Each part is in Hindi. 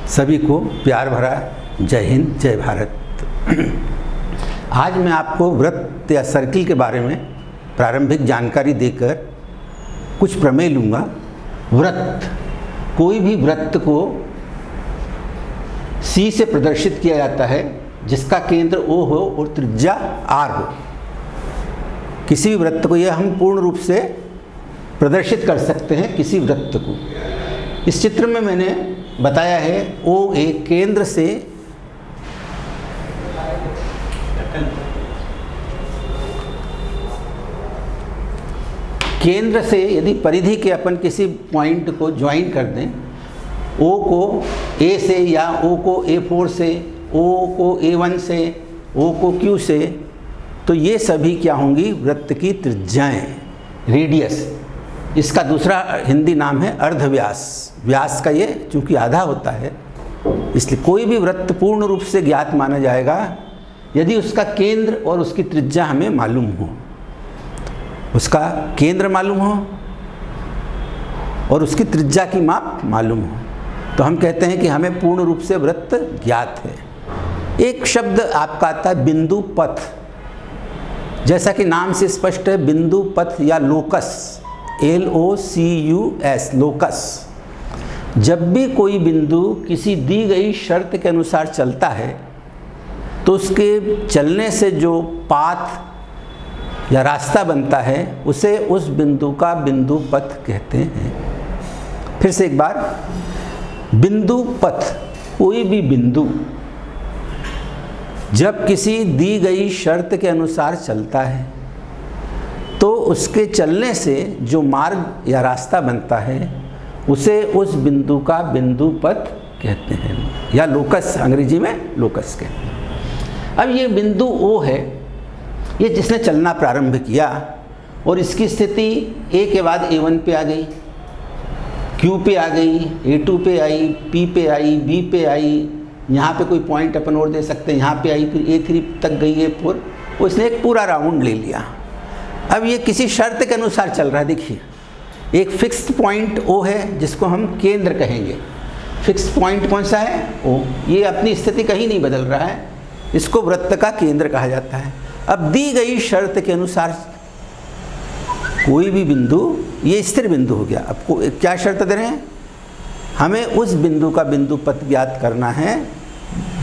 सभी को प्यार भरा जय हिंद, जय भारत। आज मैं आपको वृत्त या सर्किल के बारे में प्रारंभिक जानकारी देकर कुछ प्रमेय लूँगा। वृत्त, कोई भी वृत्त को C से प्रदर्शित किया जाता है जिसका केंद्र O हो और त्रिज्या R हो। किसी भी वृत्त को यह हम पूर्ण रूप से प्रदर्शित कर सकते हैं किसी वृत्त को। इस चित्र में मैंने बताया है OA केंद्र से यदि परिधि के अपन किसी पॉइंट को ज्वाइन कर दें, O को A से या O को A4 से, O को A1 से, O को Q से, तो ये सभी क्या होंगी? वृत्त की त्रिज्याएं, रेडियस। इसका दूसरा हिंदी नाम है अर्धव्यास। व्यास का ये चूँकि आधा होता है, इसलिए कोई भी वृत्त पूर्ण रूप से ज्ञात माना जाएगा यदि उसका केंद्र और उसकी त्रिज्या हमें मालूम हो। उसका केंद्र मालूम हो और उसकी त्रिज्या की माप मालूम हो, तो हम कहते हैं कि हमें पूर्ण रूप से वृत्त ज्ञात है। एक शब्द आपका आता है बिंदु पथ। जैसा कि नाम से स्पष्ट है, बिंदु पथ या लोकस, LOCUS, लोकस। जब भी कोई बिंदु किसी दी गई शर्त के अनुसार चलता है तो उसके चलने से जो पाथ या रास्ता बनता है उसे उस बिंदु का बिंदु पथ कहते हैं। फिर से एक बार, बिंदु पथ, कोई भी बिंदु जब किसी दी गई शर्त के अनुसार चलता है तो उसके चलने से जो मार्ग या रास्ता बनता है उसे उस बिंदु का बिंदु पथ कहते हैं, या लोकस, अंग्रेजी में लोकस कहते हैं। अब ये बिंदु O है, ये जिसने चलना प्रारंभ किया और इसकी स्थिति A के बाद A1 पे आ गई, Q पे आ गई, A2 पे आई, P पे आई, B पे आई, यहाँ पे कोई पॉइंट अपन और दे सकते हैं, यहाँ पे आई, फिर A3 तक गई, A4, उसने एक पूरा राउंड ले लिया। अब ये किसी शर्त के अनुसार चल रहा है। देखिए, एक फिक्स्ड पॉइंट O है जिसको हम केंद्र कहेंगे। फिक्स्ड पॉइंट कौन सा है? O। ये अपनी स्थिति कहीं नहीं बदल रहा है, इसको वृत्त का केंद्र कहा जाता है। अब दी गई शर्त के अनुसार कोई भी बिंदु, ये स्थिर बिंदु हो गया। अब क्या शर्त दे रहे हैं? हमें उस बिंदु का बिंदु पथ ज्ञात करना है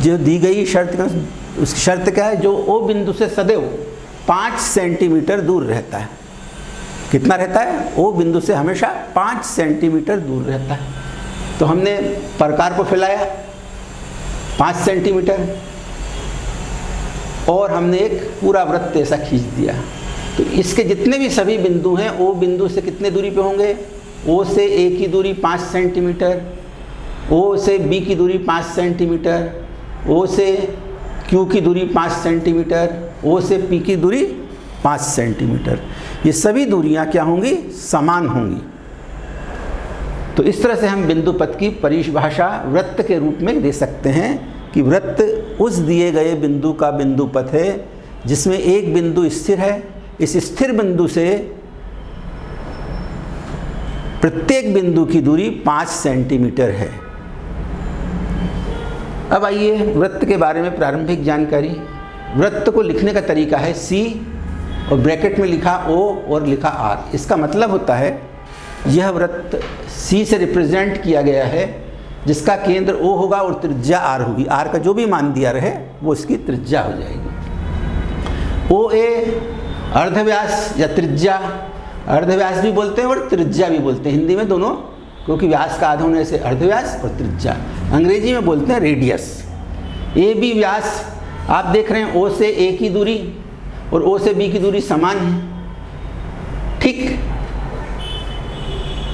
जो दी गई शर्त का। उस शर्त क्या है? जो O बिंदु से सदैव 5 सेंटीमीटर दूर रहता है। कितना रहता है? O बिंदु से हमेशा 5 सेंटीमीटर दूर रहता है। तो हमने प्रकार को फैलाया 5 सेंटीमीटर और हमने एक पूरा वृत्त ऐसा खींच दिया। तो इसके जितने भी सभी बिंदु हैं O बिंदु से कितने दूरी पे होंगे? O से A की दूरी 5 सेंटीमीटर, O से B की दूरी 5 सेंटीमीटर, O से Q की दूरी 5 सेंटीमीटर, O से P की दूरी 5 सेंटीमीटर। ये सभी दूरियां क्या होंगी? समान होंगी। तो इस तरह से हम बिंदु पथ की परिभाषा वृत्त के रूप में दे सकते हैं कि वृत्त उस दिए गए बिंदु का बिंदु पथ है जिसमें एक बिंदु स्थिर है। इस स्थिर बिंदु से प्रत्येक बिंदु की दूरी 5 सेंटीमीटर है। अब आइए वृत्त के बारे में प्रारंभिक जानकारी। वृत्त को लिखने का तरीका है C और ब्रैकेट में लिखा O और लिखा R। इसका मतलब होता है यह वृत्त C से रिप्रेजेंट किया गया है जिसका केंद्र O होगा और त्रिज्या R होगी। R का जो भी मान दिया रहे वो इसकी त्रिज्या हो जाएगी। OA अर्धव्यास या त्रिज्या, अर्धव्यास भी बोलते हैं और त्रिज्या भी बोलते हैं, हिंदी में दोनों, क्योंकि व्यास का आधा होने से अर्धव्यास और त्रिज्या। अंग्रेजी में बोलते हैं रेडियस। AB व्यास, आप देख रहे हैं O से A की दूरी और O से B की दूरी समान है, ठीक।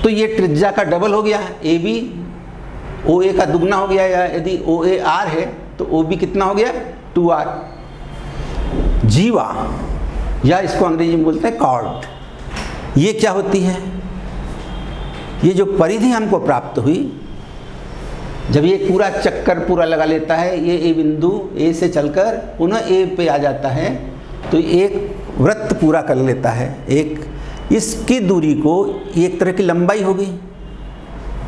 तो ये त्रिज्या का डबल हो गया, AB OA का दुगना हो गया, या यदि OA R है तो OB कितना हो गया? 2R। जीवा, या इसको अंग्रेजी में बोलते हैं कॉर्ड, ये क्या होती है? ये जो परिधि हमको प्राप्त हुई, जब ये पूरा चक्कर पूरा लगा लेता है, ये A बिंदु A से चलकर पुनः A पे आ जाता है, तो एक वृत्त पूरा कर लेता है। एक इसकी दूरी को एक तरह की लंबाई होगी।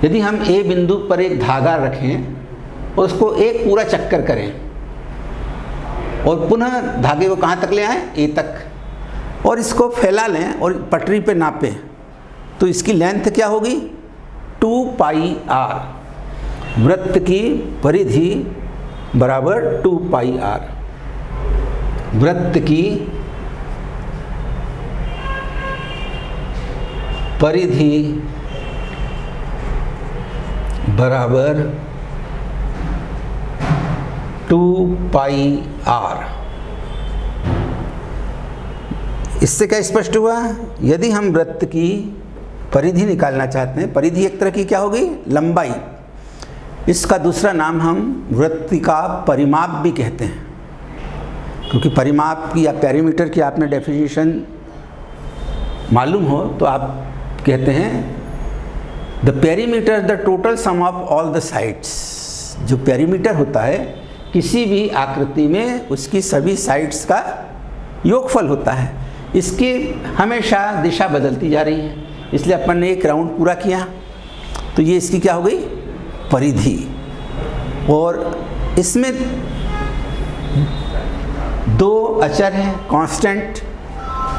यदि हम A बिंदु पर एक धागा रखें और उसको एक पूरा चक्कर करें और पुनः धागे को कहाँ तक ले आएँ, ए तक, और इसको फैला लें और पटरी पे नापें, तो इसकी लेंथ क्या होगी 2πr। वृत्त की परिधि बराबर 2πr। वृत्त की परिधि बराबर 2πr। इससे क्या स्पष्ट हुआ, यदि हम वृत्त की परिधि निकालना चाहते हैं, परिधि एक तरह की क्या होगी, लंबाई, इसका दूसरा नाम हम वृत्त का परिमाप भी कहते हैं, क्योंकि परिमाप की या पेरीमीटर की आपने डेफिनेशन मालूम हो तो आप कहते हैं the perimeter the total sum of all the sides. जो पेरीमीटर होता है किसी भी आकृति में उसकी सभी साइड्स का योगफल होता है। इसकी हमेशा दिशा बदलती जा रही है, इसलिए अपन ने एक राउंड पूरा किया तो ये इसकी क्या हो गई, परिधि। और इसमें दो अचर हैं कांस्टेंट,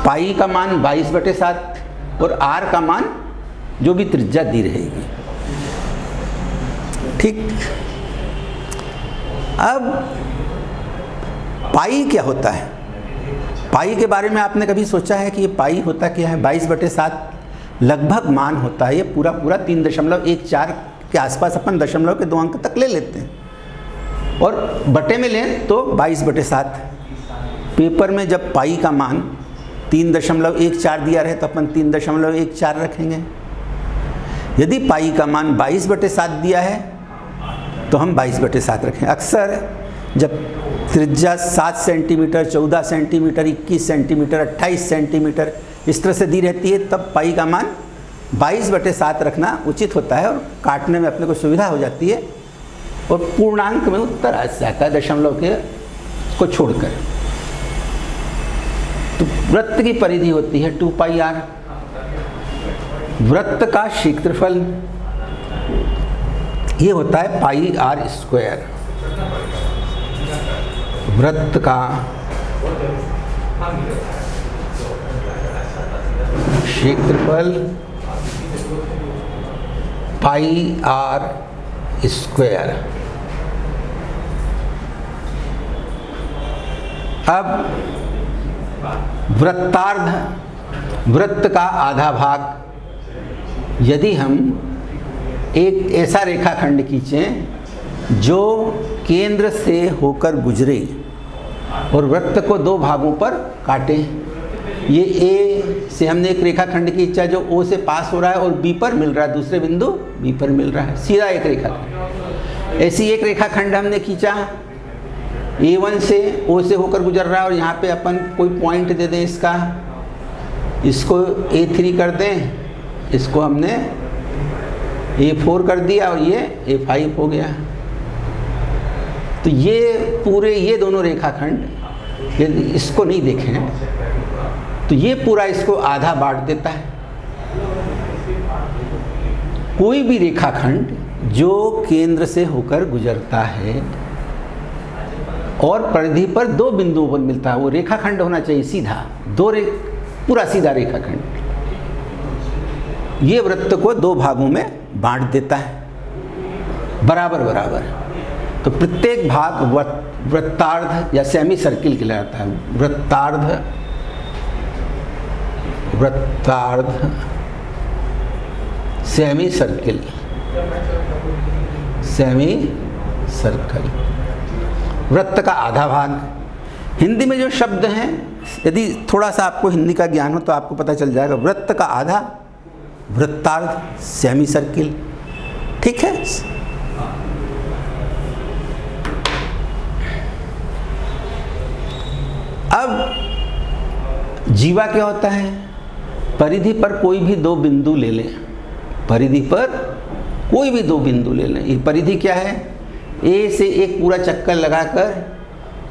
पाई का मान 22/7 और आर का मान जो भी त्रिज्या दी रहेगी। ठीक, अब पाई क्या होता है, पाई के बारे में आपने कभी सोचा है कि ये पाई होता क्या है। 22/7 लगभग मान होता है, ये पूरा 3.14 के आसपास अपन दशमलव के 2 अंक तक ले लेते हैं, और बटे में लें तो 22/7। पेपर में जब पाई का मान 3.14 दिया रहे तो अपन 3.14 रखेंगे। यदि पाई का मान 22/7 दिया है तो हम 22/7 रखें। अक्सर जब त्रिज्या 7 सेंटीमीटर, 14 सेंटीमीटर, 21 सेंटीमीटर, 28 सेंटीमीटर इस तरह से दी रहती है, तब पाई का मान 22/7 रखना उचित होता है और काटने में अपने को सुविधा हो जाती है, और पूर्णांक में उत्तर आ जाता है दशमलव के को छोड़कर। तो वृत्त की परिधि होती है 2πr। वृत्त का क्षेत्रफल ये होता है πr²। वृत्त का क्षेत्रफल πr²। अब वृत्तार्ध, वृत्त का आधा भाग, यदि हम एक ऐसा रेखाखंड खींचें जो केंद्र से होकर गुजरे और वृत्त को 2 भागों पर काटें। ये ए से हमने एक रेखाखंड खींचा जो ओ से पास हो रहा है और बी पर मिल रहा है, दूसरे बिंदु बी पर मिल रहा है, सीधा एक रेखाखंड। ऐसी एक रेखाखंड हमने खींचा A1 से O से होकर गुजर रहा है, और यहाँ पे अपन कोई पॉइंट दे दें इसका, इसको A3 कर दें, इसको हमने A4 कर दिया और ये A5 हो गया। तो ये पूरे, ये दोनों रेखाखंड, यदि इसको नहीं देखें तो ये पूरा इसको आधा बांट देता है। कोई भी रेखाखंड जो केंद्र से होकर गुजरता है और परिधि पर 2 बिंदुओं पर मिलता है, वो रेखाखंड होना चाहिए सीधा, पूरा सीधा रेखाखंड। ये वृत्त को 2 भागों में बांट देता है, बराबर बराबर। तो प्रत्येक भाग वृत्तार्ध या सेमी सर्किल कहलाता है। वृत्तार्ध सेमी सर्किल, वृत्त का आधा भाग। हिंदी में जो शब्द हैं, यदि थोड़ा सा आपको हिंदी का ज्ञान हो तो आपको पता चल जाएगा। वृत्त का आधा, वृत्तार्ध, सेमी सर्किल, ठीक है। अब जीवा क्या होता है, परिधि पर कोई भी 2 बिंदु ले लें, परिधि पर कोई भी 2 बिंदु ले लें। ये परिधि क्या है, ए से एक पूरा चक्कर लगाकर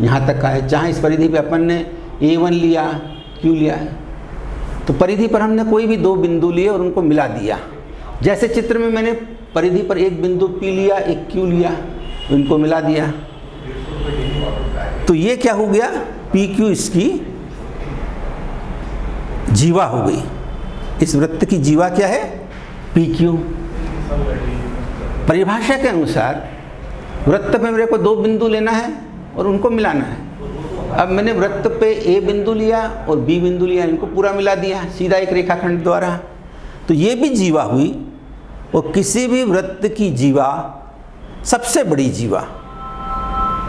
यहाँ तक का है। जहाँ इस परिधि पे अपन ने A1 लिया, Q लिया है, तो परिधि पर हमने कोई भी 2 बिंदु लिए और उनको मिला दिया। जैसे चित्र में मैंने परिधि पर एक बिंदु P लिया, एक Q लिया, इनको मिला दिया, तो ये क्या हो गया, PQ इसकी जीवा हो गई। इस वृत्त की जीवा क्या है, PQ। परिभाषा के अनुसार वृत्त पे मेरे को 2 बिंदु लेना है और उनको मिलाना है। अब मैंने वृत्त पे A बिंदु लिया और B बिंदु लिया, इनको पूरा मिला दिया सीधा एक रेखाखंड द्वारा, तो ये भी जीवा हुई। और किसी भी वृत्त की जीवा, सबसे बड़ी जीवा,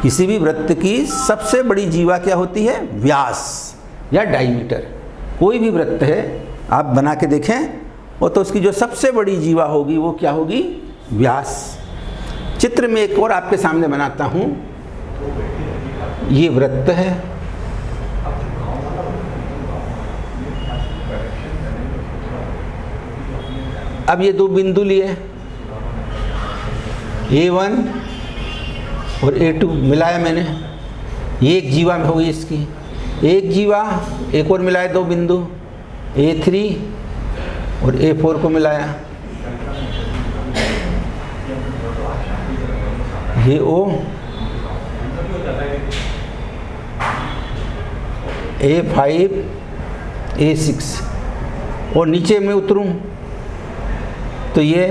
किसी भी वृत्त की सबसे बड़ी जीवा क्या होती है, व्यास या डायमीटर। कोई भी वृत्त है आप बना के देखें, और तो उसकी जो सबसे बड़ी जीवा होगी वो क्या होगी, व्यास। चित्र में एक और आपके सामने बनाता हूँ। ये वृत्त है, अब ये 2 बिंदु लिए, A1 और A2 मिलाया मैंने, ये एक जीवा में हो गई इसकी। एक जीवा, एक और मिलाए 2 बिंदु, A3 और A4 को मिलाया, ये O, A5 A6, और नीचे में उतरूं तो ये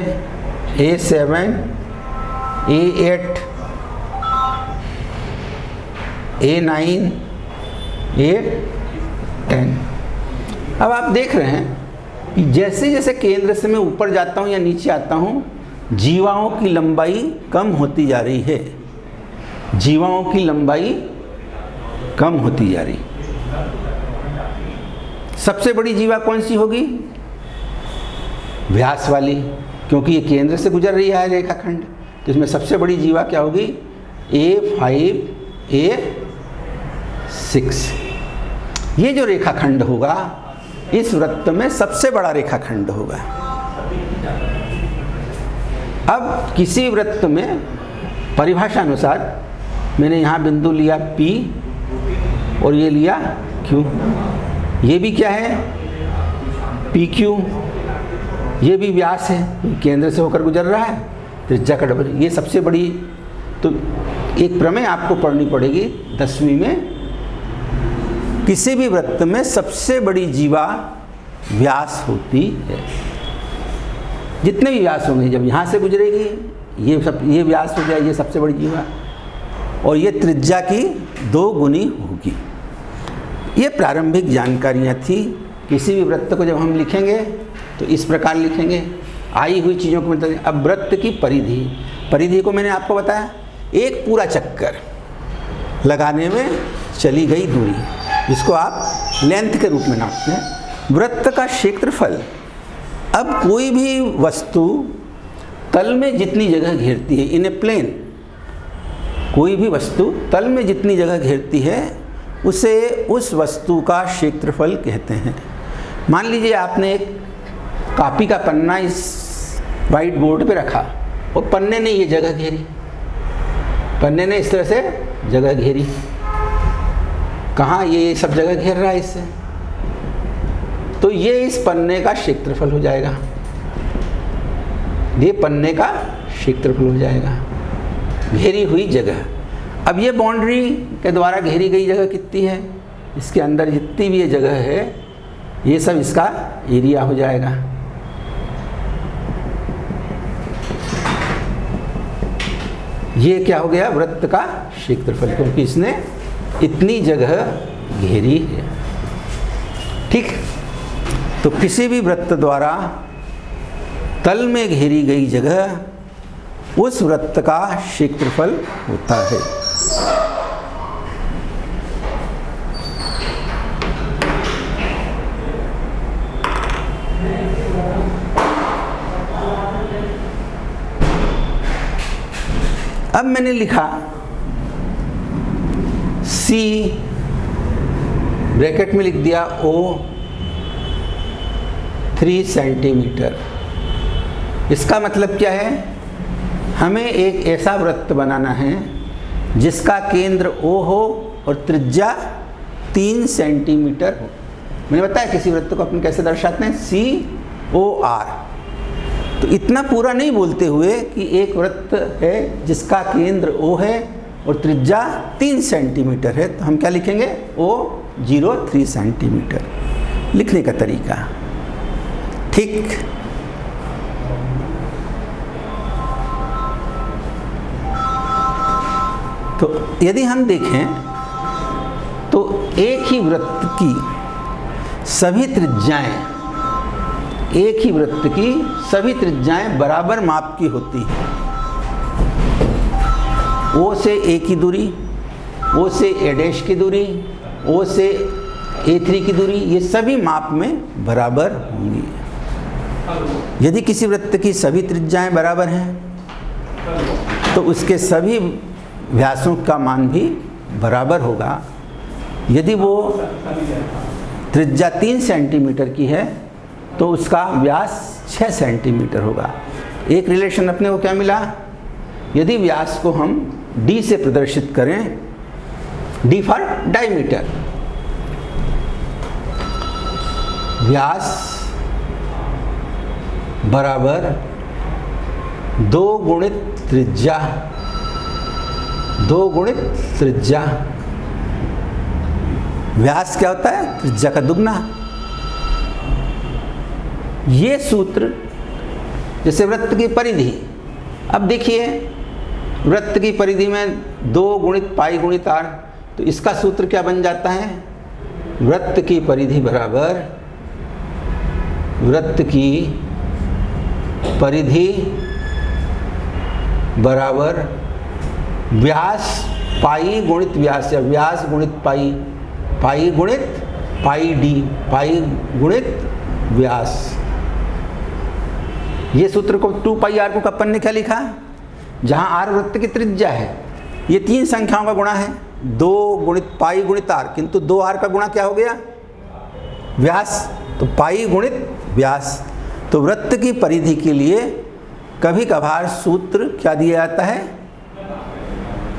A7 A8 A9 A10। अब आप देख रहे हैं कि जैसे जैसे केंद्र से मैं ऊपर जाता हूँ या नीचे आता हूँ, जीवाओं की लंबाई कम होती जा रही है, जीवाओं की लंबाई कम होती जा रही। सबसे बड़ी जीवा कौन सी होगी, व्यास वाली, क्योंकि ये केंद्र से गुजर रही है रेखाखंड, तो इसमें सबसे बड़ी जीवा क्या होगी, A5 A6। ये जो रेखाखंड होगा इस वृत्त में सबसे बड़ा रेखाखंड होगा। अब किसी वृत्त में परिभाषा अनुसार मैंने यहाँ बिंदु लिया P और ये लिया Q, ये भी क्या है, PQ, ये भी व्यास है, केंद्र से होकर गुजर रहा है, त्रिज्या का डबल। ये सबसे बड़ी, तो एक प्रमेय आपको पढ़नी पड़ेगी 10वीं में, किसी भी वृत्त में सबसे बड़ी जीवा व्यास होती है। जितने भी व्यास होंगे, जब यहाँ से गुजरेगी ये व्यास हो जाए, ये सबसे बड़ी जीवा, और ये त्रिज्या की 2 गुनी होगी। ये प्रारंभिक जानकारियाँ थी। किसी भी वृत्त को जब हम लिखेंगे तो इस प्रकार लिखेंगे, आई हुई चीज़ों को मतलब। अब वृत्त की परिधि, परिधि को मैंने आपको बताया, एक पूरा चक्कर लगाने में चली गई दूरी, जिसको आप लेंथ के रूप में नापते हैं। वृत्त का क्षेत्रफल, अब कोई भी वस्तु तल में जितनी जगह घेरती है, इन ए प्लेन, कोई भी वस्तु तल में जितनी जगह घेरती है उसे उस वस्तु का क्षेत्रफल कहते हैं। मान लीजिए आपने एक कॉपी का पन्ना इस वाइट बोर्ड पे रखा और पन्ने ने ये जगह घेरी, पन्ने ने इस तरह से जगह घेरी, कहाँ, ये सब जगह घेर रहा है इससे, तो ये इस पन्ने का क्षेत्रफल हो जाएगा, ये पन्ने का क्षेत्रफल हो जाएगा, घेरी हुई जगह। अब ये बाउंड्री के द्वारा घेरी गई जगह कितनी है, इसके अंदर जितनी भी ये जगह है ये सब इसका एरिया हो जाएगा। ये क्या हो गया, वृत्त का क्षेत्रफल, क्योंकि इसने इतनी जगह घेरी है। ठीक, तो किसी भी वृत्त द्वारा तल में घेरी गई जगह उस वृत्त का क्षेत्रफल होता है। अब मैंने लिखा C, ब्रैकेट में लिख दिया O 3 सेंटीमीटर। इसका मतलब क्या है, हमें एक ऐसा वृत्त बनाना है जिसका केंद्र O हो और त्रिज्या 3 सेंटीमीटर हो। मैंने बताया किसी वृत्त को अपन कैसे दर्शाते हैं, COR। तो इतना पूरा नहीं बोलते हुए कि एक वृत्त है जिसका केंद्र O है और त्रिज्या 3 सेंटीमीटर है, तो हम क्या लिखेंगे? O03 सेंटीमीटर लिखने का तरीका। ठीक, तो यदि हम देखें तो एक ही वृत्त की सभी त्रिज्याएं बराबर माप की होती हैं। O से A की दूरी, O से A' की दूरी, O से A3 की दूरी, ये सभी माप में बराबर होंगी। यदि किसी वृत्त की सभी त्रिज्याएं बराबर हैं तो उसके सभी व्यासों का मान भी बराबर होगा। यदि वो त्रिज्या 3 सेंटीमीटर की है तो उसका व्यास 6 सेंटीमीटर होगा। एक रिलेशन अपने को क्या मिला? यदि व्यास को हम D से प्रदर्शित करें, D फॉर डायमीटर, व्यास बराबर 2 गुणित त्रिज्या, व्यास क्या होता है? त्रिज्या का दुगना। ये सूत्र, जैसे वृत्त की परिधि, अब देखिए वृत्त की परिधि में 2 गुणित पाई गुणित r, तो इसका सूत्र क्या बन जाता है? वृत्त की परिधि बराबर व्यास पाई गुणित व्यास, या व्यास गुणित पाई, पाई गुणित पाई d, पाई गुणित व्यास। ये सूत्र को 2 पाई r को अपन ने क्या लिखा? जहाँ r वृत्त की त्रिज्या है, ये 3 संख्याओं का गुणा है, 2 गुणित पाई गुणित r, किंतु 2r का गुणा क्या हो गया? व्यास, तो पाई गुणित व्यास। तो वृत्त की परिधि के लिए कभी कभार सूत्र क्या दिया जाता है?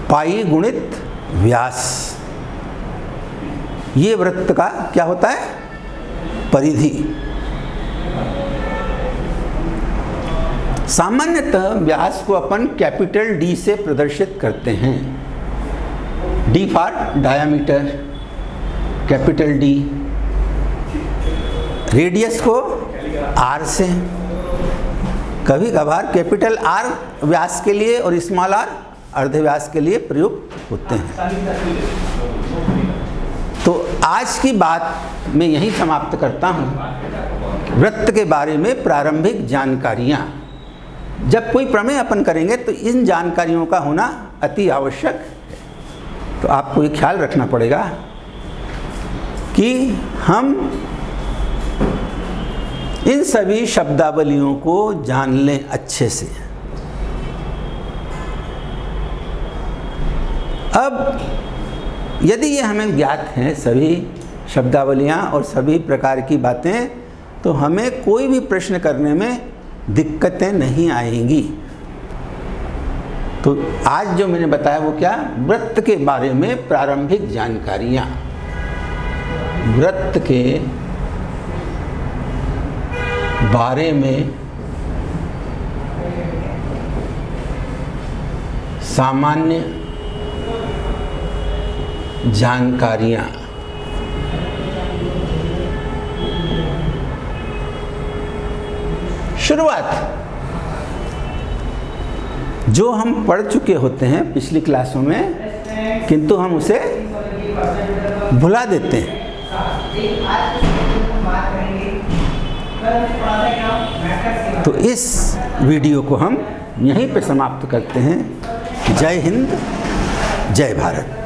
पाई गुणित व्यास। ये वृत्त का क्या होता है? परिधि। सामान्यतः व्यास को अपन कैपिटल D से प्रदर्शित करते हैं। D for diameter, capital D। Radius को R से, कभी कभार कैपिटल R व्यास के लिए और स्मॉल r अर्धव्यास के लिए प्रयुक्त होते हैं। तो आज की बात मैं यहीं समाप्त करता हूँ। वृत्त के बारे में प्रारंभिक जानकारियाँ, जब कोई प्रमेय अपन करेंगे तो इन जानकारियों का होना अति आवश्यक है। तो आपको ये ख्याल रखना पड़ेगा कि हम इन सभी शब्दावलियों को जान लें अच्छे से। अब यदि ये हमें ज्ञात हैं सभी शब्दावलियाँ और सभी प्रकार की बातें, तो हमें कोई भी प्रश्न करने में दिक्कतें नहीं आएंगी। तो आज जो मैंने बताया वो क्या? वृत्त के बारे में प्रारंभिक जानकारियाँ। वृत्त के बारे में सामान्य जानकारियाँ। शुरुआत जो हम पढ़ चुके होते हैं पिछली क्लासों में, किंतु हम उसे भुला देते हैं। तो इस वीडियो को हम यहीं पे समाप्त करते हैं। जय हिंद, जय भारत।